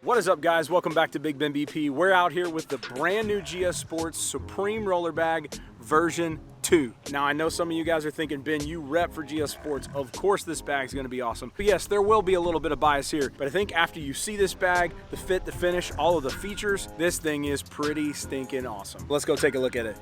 What is up, guys? Welcome back to Big Ben BP. We're out here with the brand new GS Sports Supreme Roller Bag version 2. Now, I know some of you guys are thinking, Ben, you rep for GS Sports. Of course this bag's gonna be awesome. But yes, there will be a little bit of bias here. But I think after you see this bag, the fit, the finish, all of the features, this thing is pretty stinking awesome. Let's go take a look at it.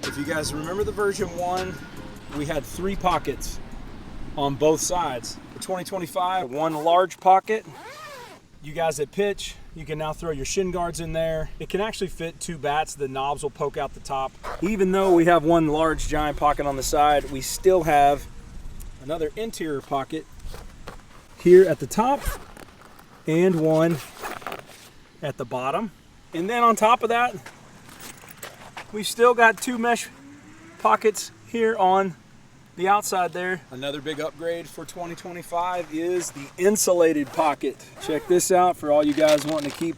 If you guys remember the version 1, we had 3 pockets on both sides. For 2025, 1 large pocket. You guys that pitch, you can now throw your shin guards in there. It can actually fit 2 bats. The knobs will poke out the top. Even though we have 1 large giant pocket on the side, we still have another interior pocket here at the top and 1 at the bottom. And then on top of that, we've still got 2 mesh pockets here on the outside there. Another big upgrade for 2025 is the insulated pocket. Check this out for all you guys wanting to keep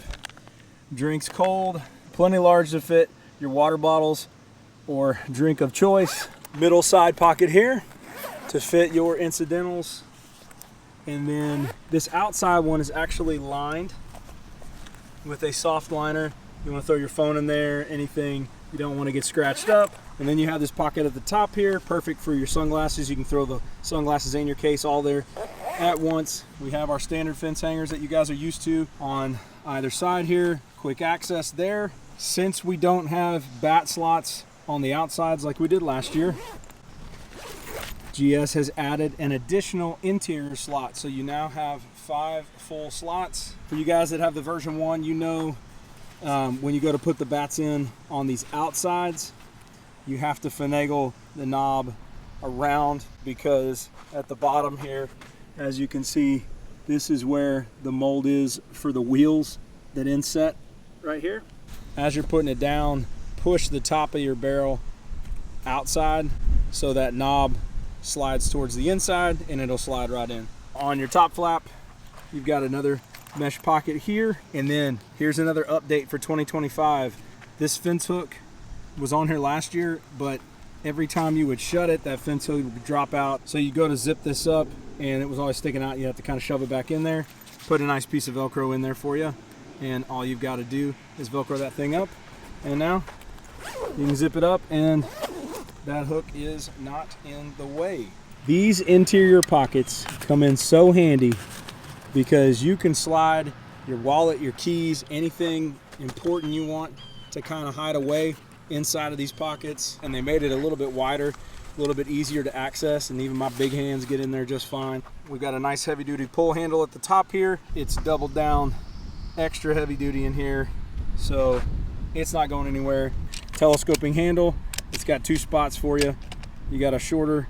drinks cold. Plenty large to fit your water bottles or drink of choice. Middle side pocket here to fit your incidentals. And then this outside one is actually lined with a soft liner. You want to throw your phone in there, anything you don't want to get scratched up. And then you have this pocket at the top here, perfect for your sunglasses. You can throw the sunglasses in your case all there at once. We have our standard fence hangers that you guys are used to on either side here. Quick access there. Since we don't have bat slots on the outsides like we did last year, GS has added an additional interior slot. So you now have 5 full slots. For you guys that have the version 1, you know when you go to put the bats in on these outsides, you have to finagle the knob around, because at the bottom here, as you can see, this is where the mold is for the wheels that inset right here. As you're putting it down, push the top of your barrel outside so that knob slides towards the inside and it'll slide right in. On your top flap, you've got another mesh pocket here. And then here's another update for 2025. This fence hook was on here last year, but every time you would shut it, that fence hook would drop out. So you go to zip this up and it was always sticking out. You have to kind of shove it back in there, put a nice piece of Velcro in there for you. And all you've got to do is Velcro that thing up. And now you can zip it up and that hook is not in the way. These interior pockets come in so handy because you can slide your wallet, your keys, anything important you want to kind of hide away inside of these pockets. And they made it a little bit wider, a little bit easier to access, and even my big hands get in there just fine. We've got a nice heavy duty pull handle at the top here. It's doubled down, extra heavy duty in here, so it's not going anywhere. Telescoping handle, it's got 2 spots for you. You got a shorter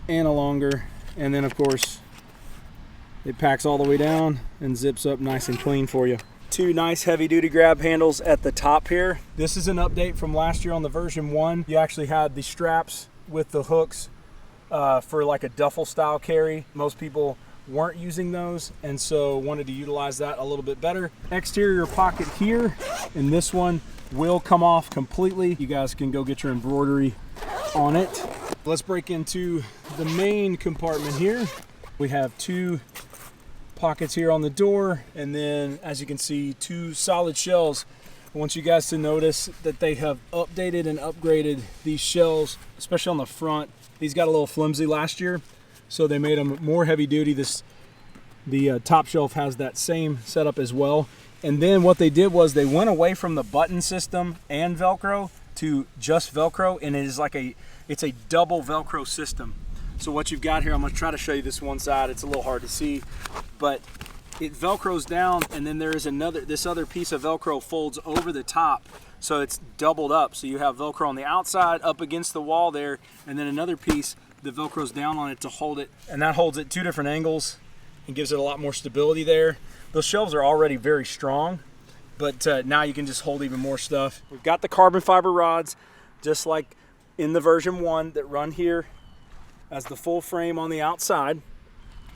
and a longer, and then of course it packs all the way down and zips up nice and clean for you. 2 nice heavy duty grab handles at the top here. This is an update from last year on the version 1. You actually had the straps with the hooks for like a duffel style carry. Most people weren't using those, and so wanted to utilize that a little bit better. Exterior pocket here, and this one will come off completely. You guys can go get your embroidery on it. Let's break into the main compartment here. We have 2 pockets here on the door, and then as you can see, 2 solid shells. I want you guys to notice that they have updated and upgraded these shells, especially on the front. These got a little flimsy last year, so they made them more heavy duty. The top shelf has that same setup as well. And then what they did was they went away from the button system and Velcro to just Velcro, and it's a double Velcro system. So what you've got here, I'm gonna try to show you this one side. It's a little hard to see, but it Velcros down, and then there is this other piece of Velcro folds over the top. So it's doubled up. So you have Velcro on the outside up against the wall there, and then another piece that Velcros down on it to hold it. And that holds it 2 different angles and gives it a lot more stability there. Those shelves are already very strong, but now you can just hold even more stuff. We've got the carbon fiber rods, just like in the version 1, that run here as the full frame on the outside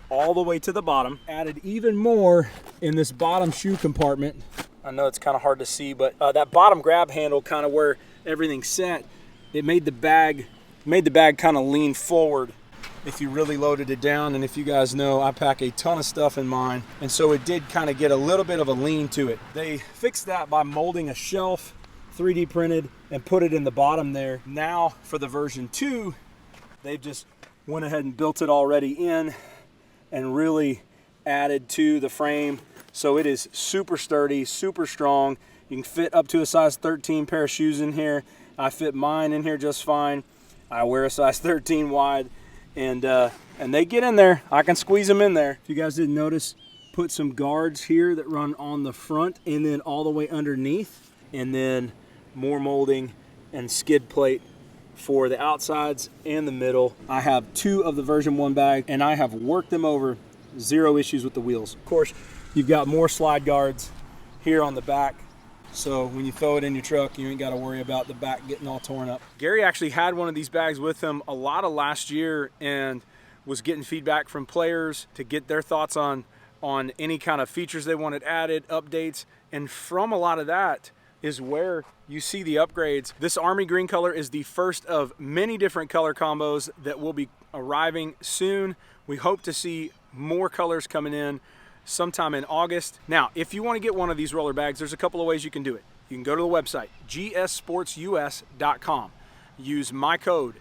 all the way to the bottom. Added even more in this bottom shoe compartment I know it's kind of hard to see, but that bottom grab handle, kind of where everything's set, it made the bag kind of lean forward if you really loaded it down. And if you guys know, I pack a ton of stuff in mine, and so it did kind of get a little bit of a lean to it. They fixed that by molding a shelf, 3D printed, and put it in the bottom there. Now for the version 2, they've just went ahead and built it already in and really added to the frame. So it is super sturdy, super strong. You can fit up to a size 13 pair of shoes in here. I fit mine in here just fine. I wear a size 13 wide, and they get in there. I can squeeze them in there. If you guys didn't notice, put some guards here that run on the front and then all the way underneath, and then more molding and skid plate for the outsides and the middle. I have 2 of the version 1 bag, and I have worked them over, 0 issues with the wheels. Of course, you've got more slide guards here on the back, so when you throw it in your truck, you ain't got to worry about the back getting all torn up. Gary actually had one of these bags with him a lot of last year and was getting feedback from players to get their thoughts on any kind of features they wanted added, updates, and from a lot of that is where you see the upgrades. This army green color is the first of many different color combos that will be arriving soon. We hope to see more colors coming in sometime in August. Now, if you want to get one of these roller bags, there's a couple of ways you can do it. You can go to the website, gssportsus.com. Use my code,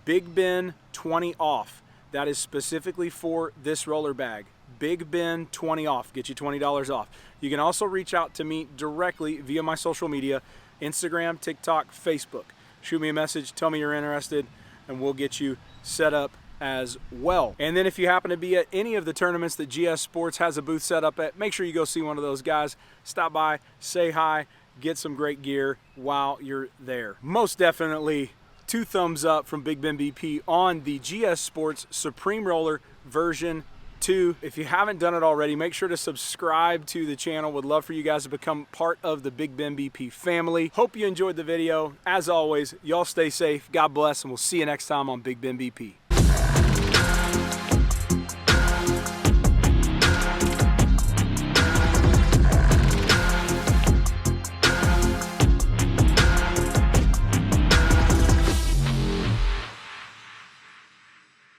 BIGBEN20OFF. That is specifically for this roller bag. BIGBEN20OFF, get you $20 off. You can also reach out to me directly via my social media, Instagram, TikTok, Facebook. Shoot me a message, tell me you're interested, and we'll get you set up as well. And then if you happen to be at any of the tournaments that GS Sports has a booth set up at, make sure you go see one of those guys. Stop by, say hi, get some great gear while you're there. Most definitely 2 thumbs up from Big Ben BP on the GS Sports Supreme Roller version 2. If you haven't done it already, make sure to subscribe to the channel. Would love for you guys to become part of the Big Ben BP family. Hope you enjoyed the video. As always, y'all stay safe, God bless, and we'll see you next time on Big Ben BP.